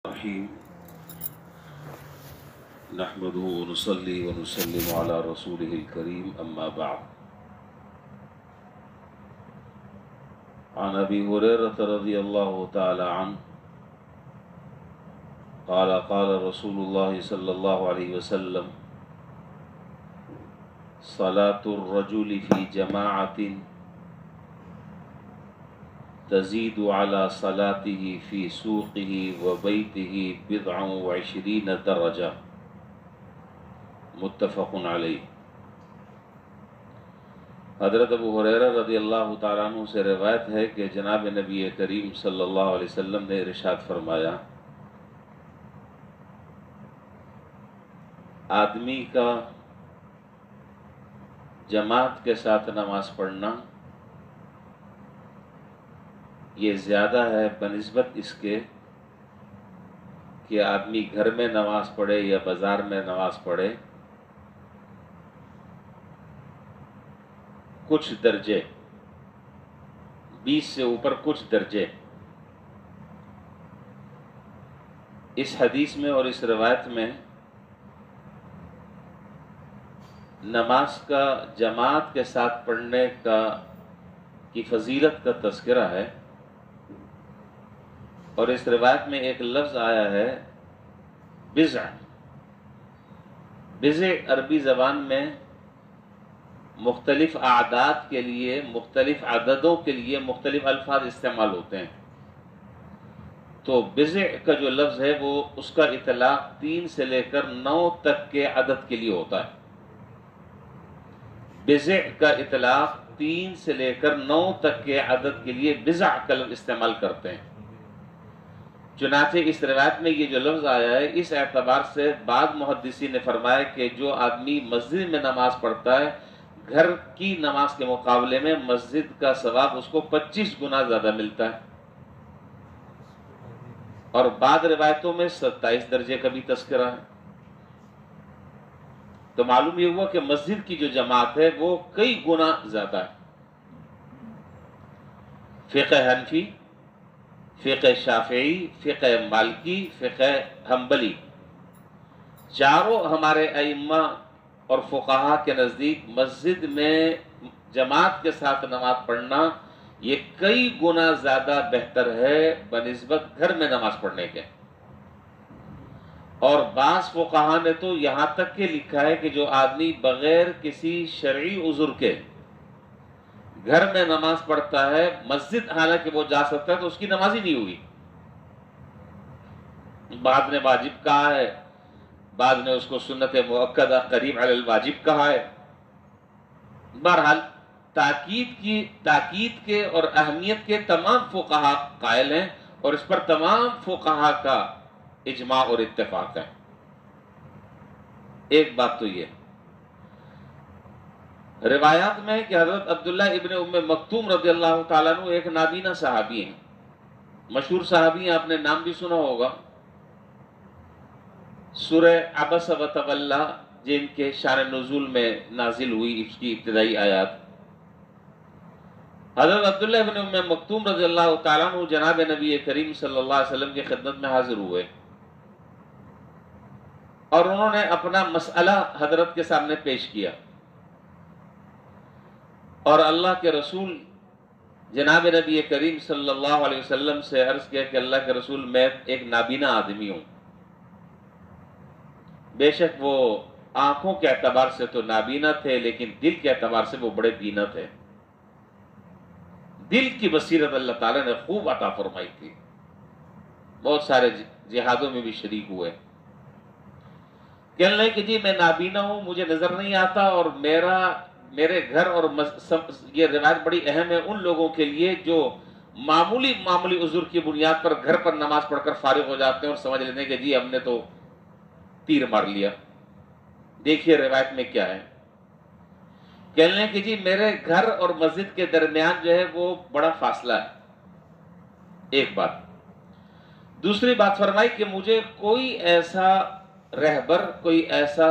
الرحيم نحمده ونصلي ونسلم على رسوله الكريم أما بعد عن أبي هريرة رضي الله تعالى عنه قال قال رسول الله صلى الله عليه وسلم صلاة الرجل في جماعة تزيد على صلاته في سوقه وبيته 27 درجة متفق علیہ۔ حضرت ابو ہریرہ رضی اللہ تعالیٰ عنہ سے روایت ہے کہ جناب نبی کریم صلی اللہ علیہ وسلم نے ارشاد فرمایا، آدمی کا جماعت کے ساتھ نماز پڑھنا یہ زیادہ ہے بنسبت اس کے کہ آدمی گھر میں نماز پڑھے یا بازار میں نماز پڑھے۔ کچھ درجے، 20 سے اوپر کچھ درجے اس حدیث میں اور اس روایت میں نماز کا جماعت کے ساتھ پڑھنے کی فضیلت کا تذکرہ ہے، اور اس روایت میں ایک لفظ آیا ہے بضع۔ بضع عربی زبان میں مختلف اعداد کے لیے، مختلف عددوں کے لیے مختلف الفاظ استعمال ہوتے ہیں۔ تو بضع کا جو لفظ ہے وہ اس کا اطلاق 3 سے لے کر 9 تک کے عدد کے لیے ہوتا ہے۔ بضع کا اطلاق 3 سے لے کر 9 تک کے عدد کے لیے بضع کا لفظ استعمال کرتے ہیں۔ چنانچہ اس روایت میں یہ جو لفظ آیا ہے، اس اعتبار سے بعض محدثین نے فرمایا کہ جو آدمی مسجد میں نماز پڑھتا ہے، گھر کی نماز کے مقابلے میں مسجد کا ثواب اس کو 25 گنا زیادہ ملتا ہے، اور بعض روایتوں میں 27 درجے کا بھی تذکرہ ہے۔ تو معلوم یہ ہوا کہ مسجد کی جو جماعت ہے وہ کئی گنا زیادہ ہے۔ فقہ حنفی، فقہ شافعی، فقہ مالکی، فقہ حنبلی، چاروں ہمارے ائمہ اور فقہا کے نزدیک مسجد میں جماعت کے ساتھ نماز پڑھنا یہ کئی گنا زیادہ بہتر ہے بنسبت گھر میں نماز پڑھنے کے۔ اور بعض فقہا نے تو یہاں تک کہ لکھا ہے کہ جو آدمی بغیر کسی شرعی عذر کے گھر میں نماز پڑھتا ہے، مسجد حالانکہ وہ جا سکتا ہے تو اس کی نماز ہی نہیں ہوگی۔ بعض نے واجب کہا ہے، بعض نے اس کو سنت مؤکدہ قریب علی الواجب کہا ہے۔ بہرحال تاکید کے اور اہمیت کے تمام فقہا قائل ہیں، اور اس پر تمام فقہا کا اجماع اور اتفاق ہے۔ ایک بات تو یہ روایات میں ہے کہ حضرت عبداللہ ابن ام مکتوم رضی اللہ تعالیٰ عنہ ایک نابینا صحابی ہیں، مشہور صحابی ہیں، آپ نے نام بھی سنا ہوگا۔ سورہ عبس و تولی جن کے شان نزول میں نازل ہوئی اس کی ابتدائی آیات۔ حضرت عبداللہ ابن ام مکتوم رضی اللہ تعالیٰ عنہ جناب نبی کریم صلی اللہ علیہ وسلم کی خدمت میں حاضر ہوئے، اور انہوں نے اپنا مسئلہ حضرت کے سامنے پیش کیا، اور اللہ کے رسول جناب نبی کریم صلی اللہ علیہ وسلم سے عرض کیا کہ اللہ کے رسول، میں ایک نابینا آدمی ہوں۔ بے شک وہ آنکھوں کے اعتبار سے تو نابینا تھے، لیکن دل کے اعتبار سے وہ بڑے بینا تھے۔ دل کی بصیرت اللہ تعالیٰ نے خوب عطا فرمائی تھی، بہت سارے جہادوں میں بھی شریک ہوئے۔ کہنے لگے کہ جی میں نابینا ہوں، مجھے نظر نہیں آتا، اور میرے گھر اور یہ روایت بڑی اہم ہے ان لوگوں کے لیے جو معمولی عذر کی بنیاد پر گھر پر نماز پڑھ کر فارغ ہو جاتے ہیں اور سمجھ لیتے ہیں کہ جی ہم نے تو تیر مار لیا۔ دیکھیے روایت میں کیا ہے، کہنے لگے کہ جی میرے گھر اور مسجد کے درمیان جو ہے وہ بڑا فاصلہ ہے، ایک بات۔ دوسری بات فرمائی کہ مجھے کوئی ایسا رہبر، کوئی ایسا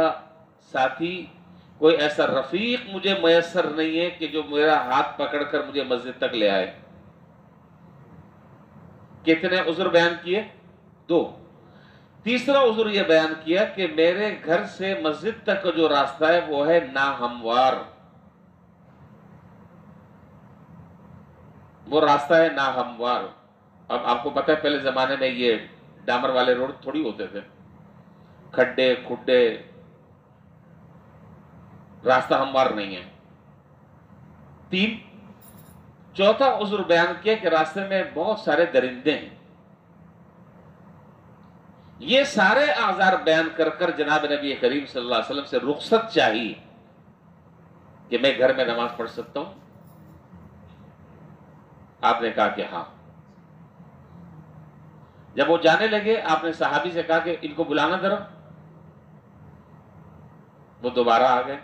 ساتھی، کوئی ایسا رفیق مجھے میسر نہیں ہے کہ جو میرا ہاتھ پکڑ کر مجھے مسجد تک لے آئے۔ کتنے عذر بیان کیے؟ 2۔ تیسرا عذر یہ بیان کیا کہ میرے گھر سے مسجد تک کا جو راستہ ہے وہ ہے ناہموار، وہ راستہ ہے ناہموار۔ اب آپ کو پتہ ہے پہلے زمانے میں یہ ڈامر والے روڈ تھوڑی ہوتے تھے، کھڈے کھڈے، راستہ ہموار نہیں ہے۔ تین، چوتھا عذر بیان کیا کہ راستے میں بہت سارے درندے ہیں۔ یہ سارے اعذار بیان کر کر جناب نبی کریم صلی اللہ علیہ وسلم سے رخصت چاہی کہ میں گھر میں نماز پڑھ سکتا ہوں؟ آپ نے کہا کہ ہاں۔ جب وہ جانے لگے آپ نے صحابی سے کہا کہ ان کو بلانا ذرا، وہ دوبارہ آ گئے۔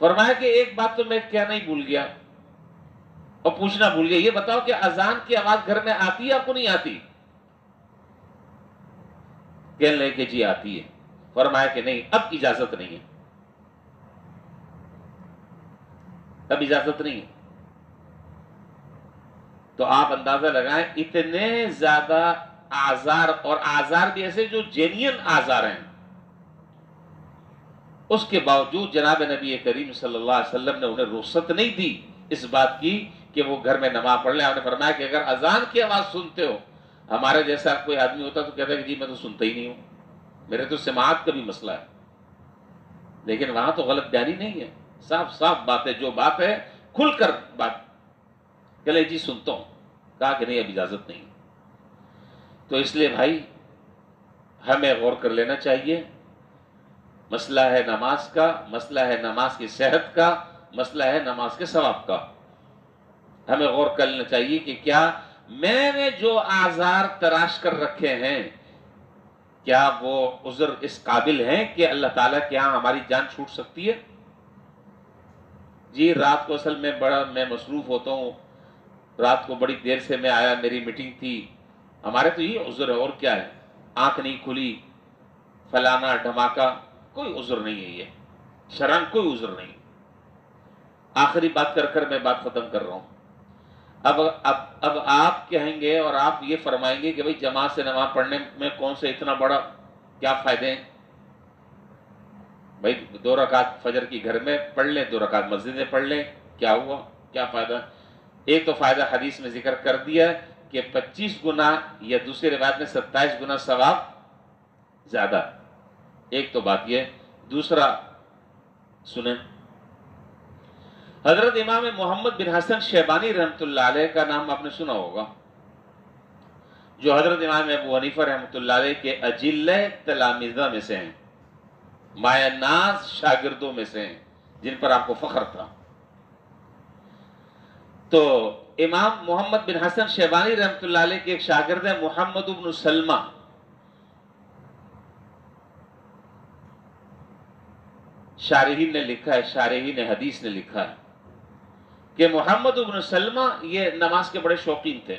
فرمایا کہ ایک بات تو میں کہنا ہی بھول گیا اور پوچھنا بھول گیا، یہ بتاؤ کہ اذان کی آواز گھر میں آتی ہے آپ کو نہیں آتی؟ کہنے لگے کہ جی آتی ہے۔ فرمایا کہ نہیں، اب اجازت نہیں ہے، اب اجازت نہیں ہے۔ تو آپ اندازہ لگائیں اتنے زیادہ آزار، اور آزار بھی ایسے جو جینین آزار ہیں، اس کے باوجود جناب نبی کریم صلی اللہ علیہ وسلم نے انہیں رخصت نہیں دی اس بات کی کہ وہ گھر میں نماز پڑھ لیں۔ آپ نے فرمایا کہ اگر اذان کی آواز سنتے ہو، ہمارے جیسا کوئی آدمی ہوتا تو کہتا ہے کہ جی میں تو سنتا ہی نہیں ہوں، میرے تو سماعت کا بھی مسئلہ ہے۔ لیکن وہاں تو غلط بیانی نہیں ہے، صاف صاف بات ہے، جو بات ہے کھل کر بات، کہ لے جی سنتا ہوں۔ کہا کہ نہیں اب اجازت نہیں۔ تو اس لیے بھائی ہمیں غور کر لینا چاہیے، مسئلہ ہے نماز کا، مسئلہ ہے نماز کی صحت کا، مسئلہ ہے نماز کے ثواب کا۔ ہمیں غور کر لینا چاہیے کہ کیا میں نے جو آزار تراش کر رکھے ہیں، کیا وہ عذر اس قابل ہیں کہ اللہ تعالیٰ کے ہاں ہماری جان چھوٹ سکتی ہے؟ جی رات کو اصل میں بڑا میں مصروف ہوتا ہوں، رات کو بڑی دیر سے میں آیا، میری میٹنگ تھی۔ ہمارے تو یہ عذر ہے، اور کیا ہے؟ آنکھ نہیں کھلی، فلانا ڈھماکا، کوئی عذر نہیں ہے، یہ شرعاً کوئی عذر نہیں۔ آخری بات کر کر میں بات ختم کر رہا ہوں۔ اب آپ کہیں گے اور آپ یہ فرمائیں گے کہ بھئی جماعت سے نماز پڑھنے میں کون سے اتنا بڑا کیا فائدے ہیں؟ بھئی 2 رکعت فجر کی گھر میں پڑھ لیں، 2 رکعت مسجد میں پڑھ لیں، کیا ہوا؟ کیا فائدہ؟ ایک تو فائدہ حدیث میں ذکر کر دیا کہ 25 گنا یا دوسری روایت میں 27 گنا ثواب زیادہ۔ ایک تو بات یہ۔ دوسرا سنیں، حضرت امام محمد بن حسن شیبانی رحمۃ اللہ علیہ کا نام آپ نے سنا ہوگا، جو حضرت امام ابو حنیفہ رحمۃ اللہ علیہ کے اجلہ تلامذہ میں سے ہیں، مایہ ناز شاگردوں میں سے ہیں، جن پر آپ کو فخر تھا۔ تو امام محمد بن حسن شیبانی رحمۃ اللہ علیہ کے ایک شاگرد ہیں محمد بن سلمہ۔ شارحین نے لکھا ہے، شارحین حدیث نے لکھا ہے کہ محمد بن سلمہ یہ نماز کے بڑے شوقین تھے،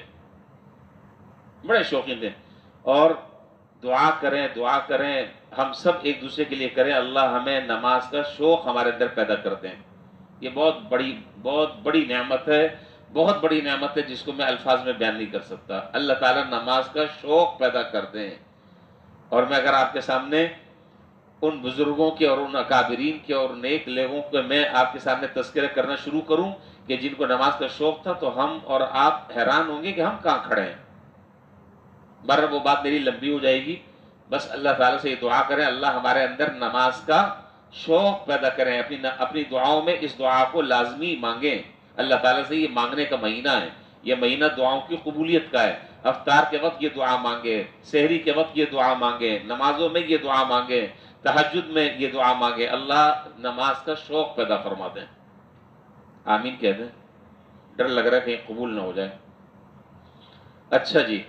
بڑے شوقین تھے، اور دعا کریں ہم سب ایک دوسرے کے لیے کریں، اللہ ہمیں نماز کا شوق ہمارے اندر پیدا کر دیں۔ یہ بہت بڑی نعمت ہے، بہت بڑی نعمت ہے جس کو میں الفاظ میں بیان نہیں کر سکتا۔ اللہ تعالیٰ نماز کا شوق پیدا کر دیں۔ اور میں اگر آپ کے سامنے ان بزرگوں کے اور ان اکابرین کے اور نیک لوگوں کے میں آپ کے سامنے تذکرہ کرنا شروع کروں کہ جن کو نماز کا شوق تھا، تو ہم اور آپ حیران ہوں گے کہ ہم کہاں کھڑے ہیں۔ بہرحال وہ بات میری لمبی ہو جائے گی، بس اللہ تعالیٰ سے یہ دعا کریں اللہ ہمارے اندر نماز کا شوق پیدا کریں، اپنی دعاؤں میں اس دعا کو لازمی مانگیں۔ اللہ تعالیٰ سے یہ مانگنے کا مہینہ ہے، یہ مہینہ دعاؤں کی قبولیت کا ہے۔ افطار کے وقت یہ دعا مانگے، سحری کے وقت یہ دعا مانگے، نمازوں میں یہ دعا مانگے، تہجد میں یہ دعا مانگے، اللہ نماز کا شوق پیدا فرما دیں۔ آمین کہہ دیں، ڈر لگ رہا ہے کہیں قبول نہ ہو جائے۔ اچھا جی،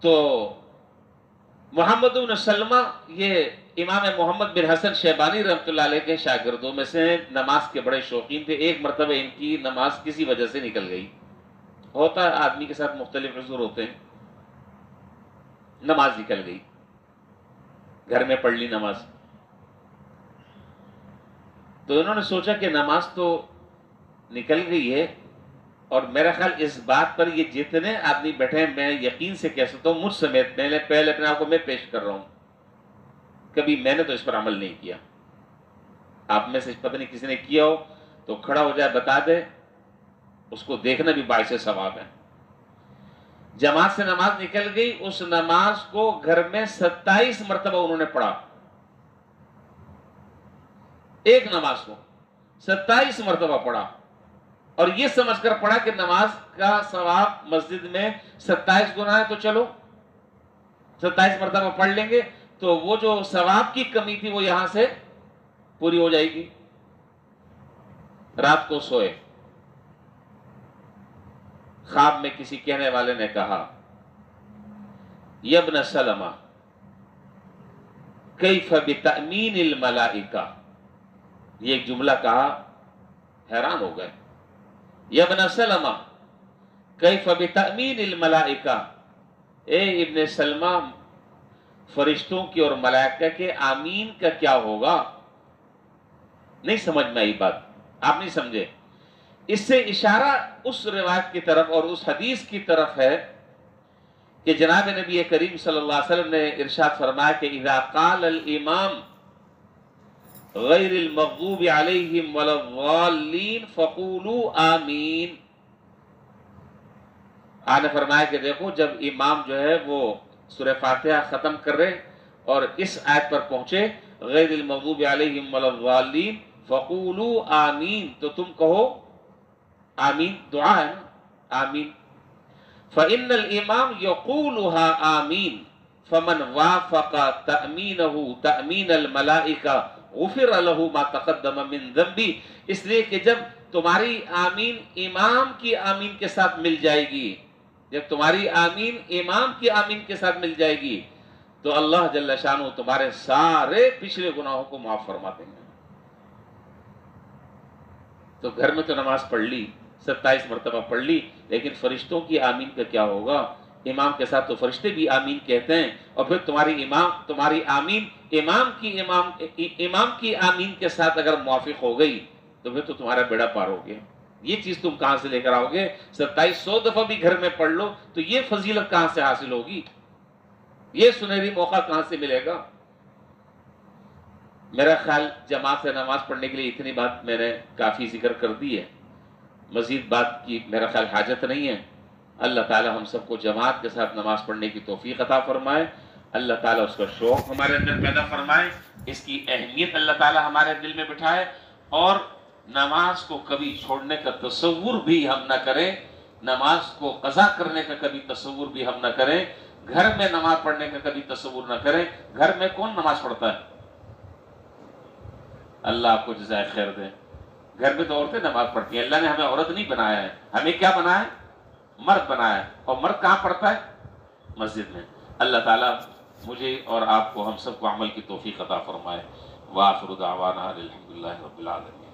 تو محمد بن سلمہ یہ امام محمد بن حسن شیبانی رحمۃ اللہ علیہ کے شاگردوں میں سے نماز کے بڑے شوقین تھے۔ ایک مرتبہ ان کی نماز کسی وجہ سے نکل گئی، ہوتا ہے آدمی کے ساتھ مختلف عذر ہوتے ہیں، نماز نکل گئی، گھر میں پڑھ لی نماز۔ تو انہوں نے سوچا کہ نماز تو نکل گئی ہے، اور میرا خیال اس بات پر یہ جتنے آدمی بیٹھے ہیں میں یقین سے کہہ سکتا ہوں، مجھ سمیت پہلے اپنے آپ کو میں پیش کر رہا ہوں، کبھی میں نے تو اس پر عمل نہیں کیا. آپ میں سے پتہ نہیں کسی نے کیا ہو تو کھڑا ہو جائے بتا دے، اس کو دیکھنا بھی باعث ثواب ہے. جماعت سے نماز نکل گئی، اس نماز کو گھر میں 27 مرتبہ انہوں نے پڑھا، ایک نماز کو 27 مرتبہ پڑھا، اور یہ سمجھ کر پڑھا کہ نماز کا ثواب مسجد میں 27 گنا ہے، تو چلو 27 مرتبہ پڑھ لیں گے تو وہ جو ثواب کی کمی تھی وہ یہاں سے پوری ہو جائے گی. رات کو سوئے، خواب میں کسی کہنے والے نے کہا یبن سلمہ کیف بتأمین الملائکہ، یہ ایک جملہ کہا، حیران ہو گئے. یبن سلمہ کیف بتأمین الملائکہ، اے ابن سلمہ فرشتوں کی اور ملائکہ کے آمین کا کیا ہوگا؟ نہیں سمجھ میں آئی بات، آپ نہیں سمجھے. اس سے اشارہ اس روایت کی طرف اور اس حدیث کی طرف ہے کہ جناب نبی کریم صلی اللہ علیہ وسلم نے ارشاد فرمایا کہ اذا قال الامام غیر المغضوب علیہم ولا الضالین فقولوا آمین. آپ نے فرمایا کہ دیکھو جب امام جو ہے وہ سورہ فاتحہ ختم کر رہے اور اس آیت پر پہنچے غیر المغضوب علیہم ولا الضالین فقولوا آمین، تو تم کہو آمین، دعا ہے نا، آمین. فإن الامام یقولها آمین فمن وافق تأمینہ تأمین الملائکہ غفر له ما تقدم من ذنبی. اس لیے کہ جب تمہاری آمین امام کی آمین کے ساتھ مل جائے گی، جب تمہاری آمین امام کی آمین کے ساتھ مل جائے گی تو اللہ جل شانہ تمہارے سارے پچھلے گناہوں کو معاف فرما دیں گے. تو گھر میں تو نماز پڑھ لی، 27 مرتبہ پڑھ لی، لیکن فرشتوں کی آمین کا کیا ہوگا؟ امام کے ساتھ تو فرشتے بھی آمین کہتے ہیں، اور پھر تمہاری آمین امام کی آمین کے ساتھ اگر موافق ہو گئی تو پھر تو تمہارا بیڑا پار ہو گیا. یہ چیز تم کہاں سے لے کر آؤ گے؟ 2700 دفعہ بھی گھر میں پڑھ لو تو یہ فضیلت کہاں سے حاصل ہوگی؟ یہ سنہری موقع کہاں سے ملے گا؟ میرا خیال جماعت سے نماز پڑھنے کے لیے اتنی بات میں نے کافی ذکر کر دی ہے، مزید بات کی میرا خیال حاجت نہیں ہے. اللہ تعالی ہم سب کو جماعت کے ساتھ نماز پڑھنے کی توفیق عطا فرمائے. اللہ تعالیٰ اس کا شوق ہمارے اندر پیدا فرمائے، اس کی اہمیت اللہ تعالیٰ ہمارے دل میں بٹھائے، اور نماز کو کبھی چھوڑنے کا تصور بھی ہم نہ کریں، نماز کو قضا کرنے کا کبھی تصور بھی ہم نہ کریں، گھر میں نماز پڑھنے کا کبھی تصور نہ کریں. گھر میں کون نماز پڑھتا ہے؟ اللہ آپ کو جزائے خیر دے. گھر میں تو عورتیں نماز پڑھتی ہیں. اللہ نے ہمیں عورت نہیں بنایا ہے، ہمیں کیا بنایا ہے؟ مرد بنایا ہے. اور مرد کہاں پڑھتا ہے؟ مسجد میں. اللہ تعالیٰ مجھے اور آپ کو ہم سب کو عمل کی توفیق عطا فرمائے. وآخر دعوانا الحمدللہ رب العالمین.